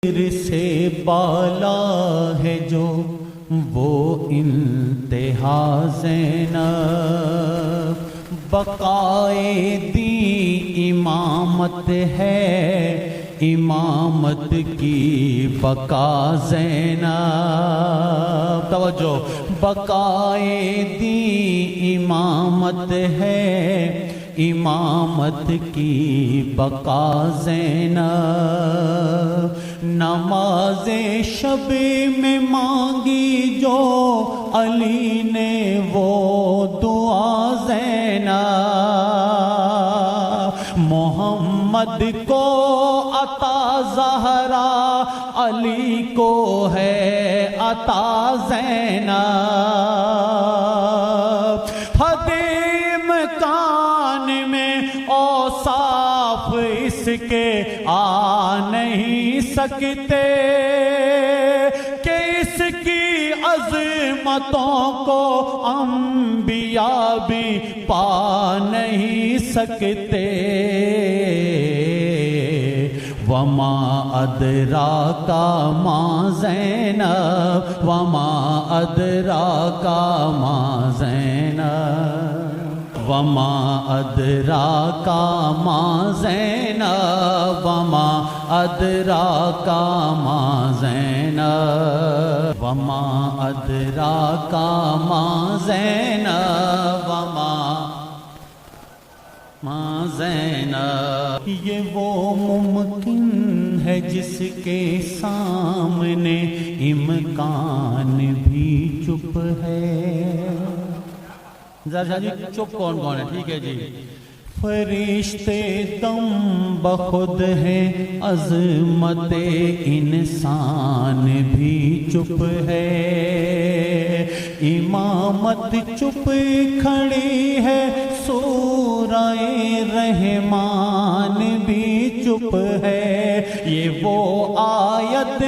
سے بالا ہے جو وہ انتہا زینب، بقائے دی امامت ہے امامت کی بقا زینب، توجہ، بقائے دی امامت ہے امامت کی بقا زینب، نماز شب میں مانگی جو علی نے وہ دعا زینب، محمد کو عطا زہرا علی کو ہے عطا زینب، حدیم کان میں اوصاف اس کے آ نہیں سکتے کہ اس کی عظمتوں کو انبیاء بھی پا نہیں سکتے، وما ادراک ما زینب وما ادراک ما زینب وما ادراک ما زینب وما ادراک ما زینب وما ادراک ما زینب وما زینب، یہ وہ ممکن ہے جس کے سامنے امکان بھی چپ ہے، ذرا جی چپ کون کون ہے، ٹھیک ہے جی، فرشتے دم بخود ہیں عظمت انسان بھی چپ ہے، امامت چپ کھڑی ہے سورہ رحمان بھی چپ ہے، یہ وہ آیت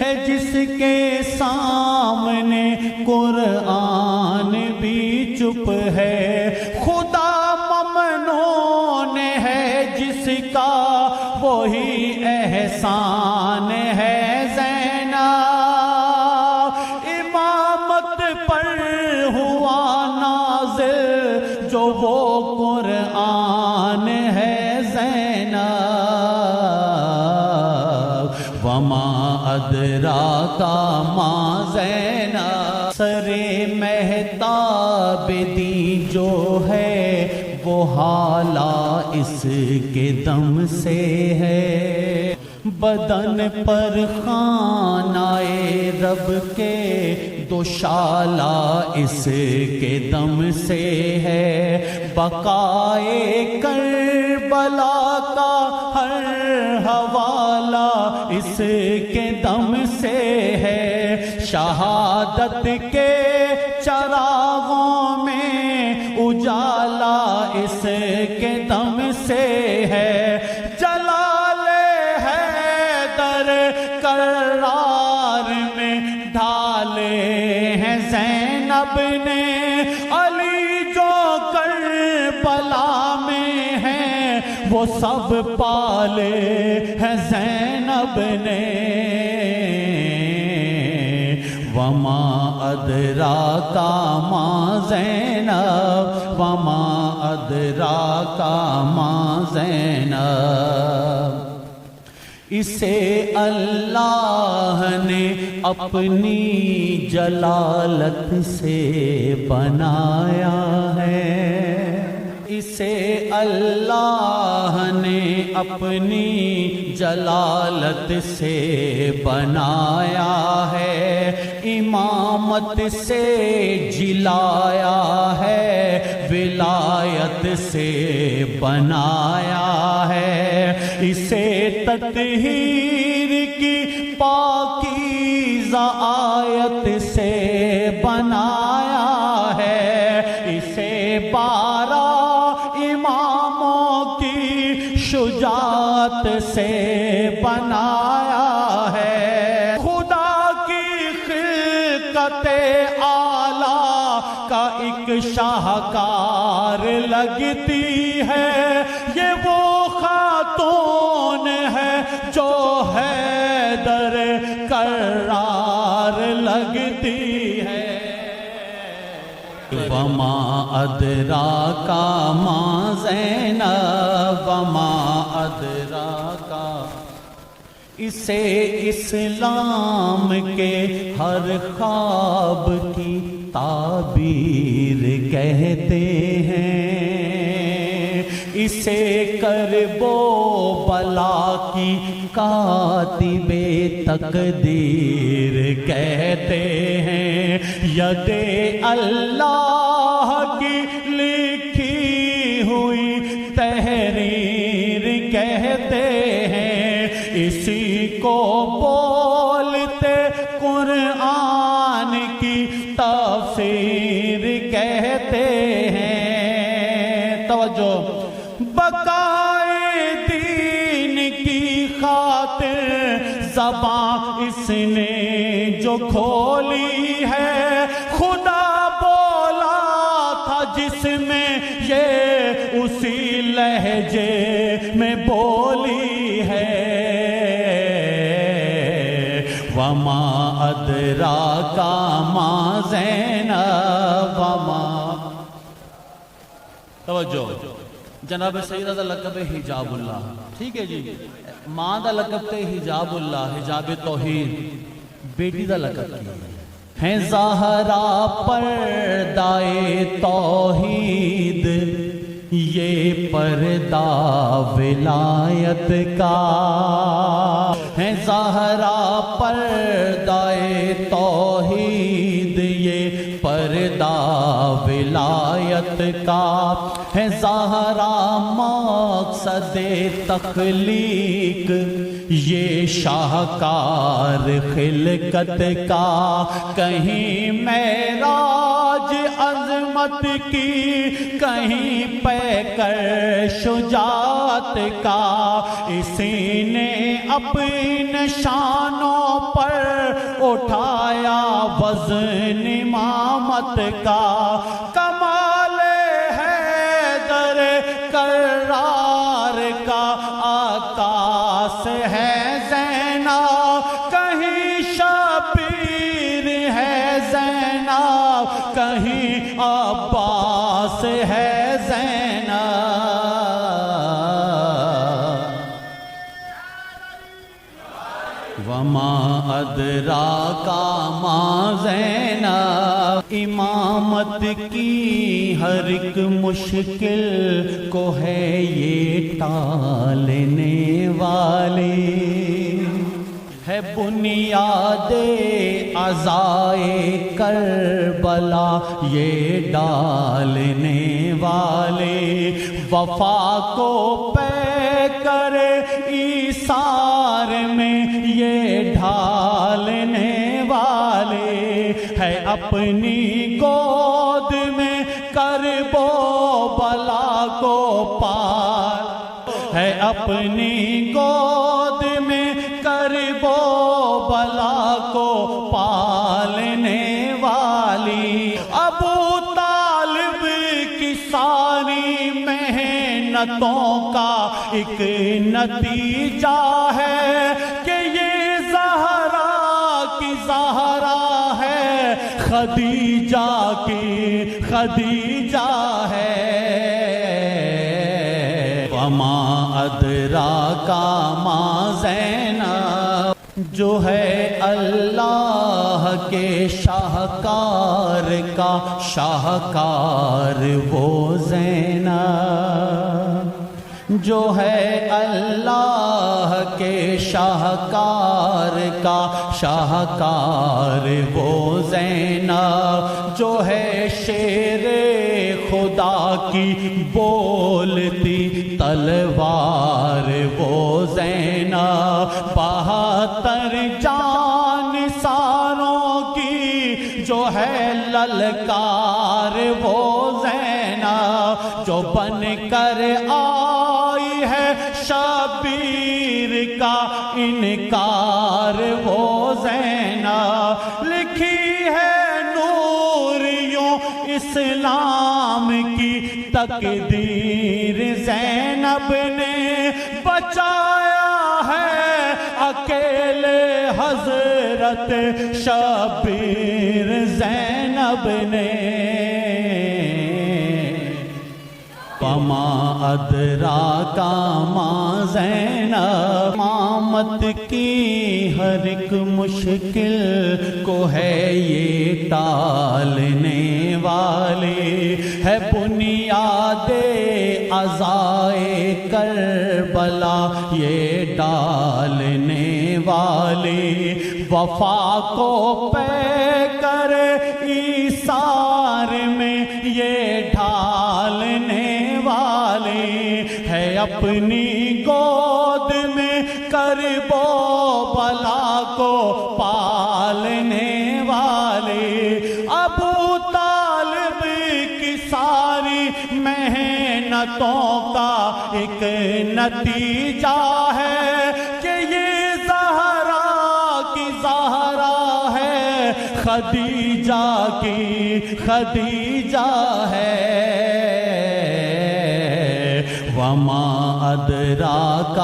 ہے جس کے سامنے قرآن بھی چپ ہے، خدا ممنون ہے جس کا وہی احسان ہے زینب، امامت پر ہوا نازل جو وہ قرآن ہے زینب، وما ادراک ما زینب، سر مہتاب دی جو ہے وہ حالہ اس کے دم سے ہے، بدن پر خانہ رب کے دوشالہ اس کے دم سے ہے، بقائے کربلا کا ہر حوالہ اس کے دم سے ہے، شہادت کے چراغوں میں اجالا اس کے دم سے ہے، جلال حیدر کرار میں ڈھالے ہیں زینب نے، علی جو کربلا میں ہیں وہ سب پالے ہیں زینب نے، وما ادراک ما زینب وما ادراک ما زینب، اسے اللہ نے اپنی جلالت سے بنایا ہے، اسے اللہ نے اپنی جلالت سے بنایا ہے، امامت سے جلایا ہے، ولایت سے بنایا ہے، اسے تطہیر کی پاکیزہ آیت سے بنایا ہے، اسے 12 اماموں کی شجاعت سے بنایا ہے، خدا کی خلقت اعلیٰ کا ایک شاہکار لگتی ہے، یہ وہ خاتون ہے جو حیدر کرار لگتی ہے۔ وما ادراکا ما زینب وما ادراکا، اسے اسلام کے ہر خواب کی تعبیر کہتے ہیں، اسے کرب و بلا کی کاتب تقدیر کہتے ہیں، ید اللہ کی لکھی ہوئی تحریر کہتے ہیں، اسی کو بولتے قرآن کی تفسیر کہتے ہیں۔ توجہ، بقائے دین کی خاطر زباں اس نے جو کھولی ہے، خدا بولا تھا جس میں یہ اسی لہجے میں بولی ہے۔ وما ادراکا ما زینب وما، توجہ، جناب سیدہ دا لقب حجاب اللہ، ٹھیک ہے جی، ماں دا لقب تے حجاب اللہ، حجاب توحید، بیٹی دا لقب کی ہے زہرا پردائے توحید، یہ پردہ ولایت کا ہے، زہرا پردائے توحید، یہ پردہ ولایت کا ہے، زہرا مقصد تخلیق، یہ شاہکار خلقت کا، کہیں معراج عظمت کی، کہیں پیکر شجاعت کا، اسی نے اپنے شانوں پر اٹھایا وزن امامت کا، کمال حیدر کرار کا عکاس ہے زینب، کہیں شبیر ہے زینب، کہیں عباس ہے زینب۔ وما ادراکا ما زینب، امامت کی ہر ایک مشکل کو ہے یہ ٹالنے والی، ہے بنیاد عزائے کربلا یہ ڈالنے والے، وفا کو پے کرے ایثار میں یہ ڈھالنے والے، ہے اپنی گود میں کرب و بلا کو پال، ہے اپنی گود میں کرب و بلا کو پالنے والی، ابو طالب کی ساری محنتوں کا ایک نتیجہ ہے کہ یہ زہرا کی زہرا ہے، خدیجہ کی خدیجہ ہے۔ وما ادراکا ما زینب، جو ہے اللہ کے شاہکار کا شاہکار وہ زینب، جو ہے اللہ کے شاہکار کا شاہکار وہ زینب، جو ہے شیر خدا کی بولتی تلوار وہ زینب، 72 جان ساروں کی جو ہے للکار وہ زینب، جو بن کر آئی ہے شبیر کا انکار وہ زینب، لکھی ہے نوریوں اسلام کی تقدیر زینب نے، بچایا ہے اکیلے حضرت حضرت شبیر زینب نے وما ادراک ما زینب امامت کی ہر ایک مشکل کو ہے یہ ٹالنے والے ہے بنیاد عزائے کربلا یہ ڈالنے والے وفا کو پے کر ایثار میں یہ ڈھالنے والے ہے اپنی گود میں کرب و بلا کو پالنے والے ابو طالب کی ساری محنتوں کا ایک نتیجہ ہے کہ یہ زہرا کی زہرا ہے خدیجہ کی خدیجہ ہے وما ادراک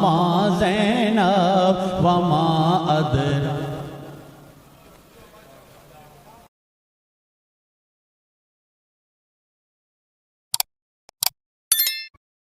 ما زینب وما ادراک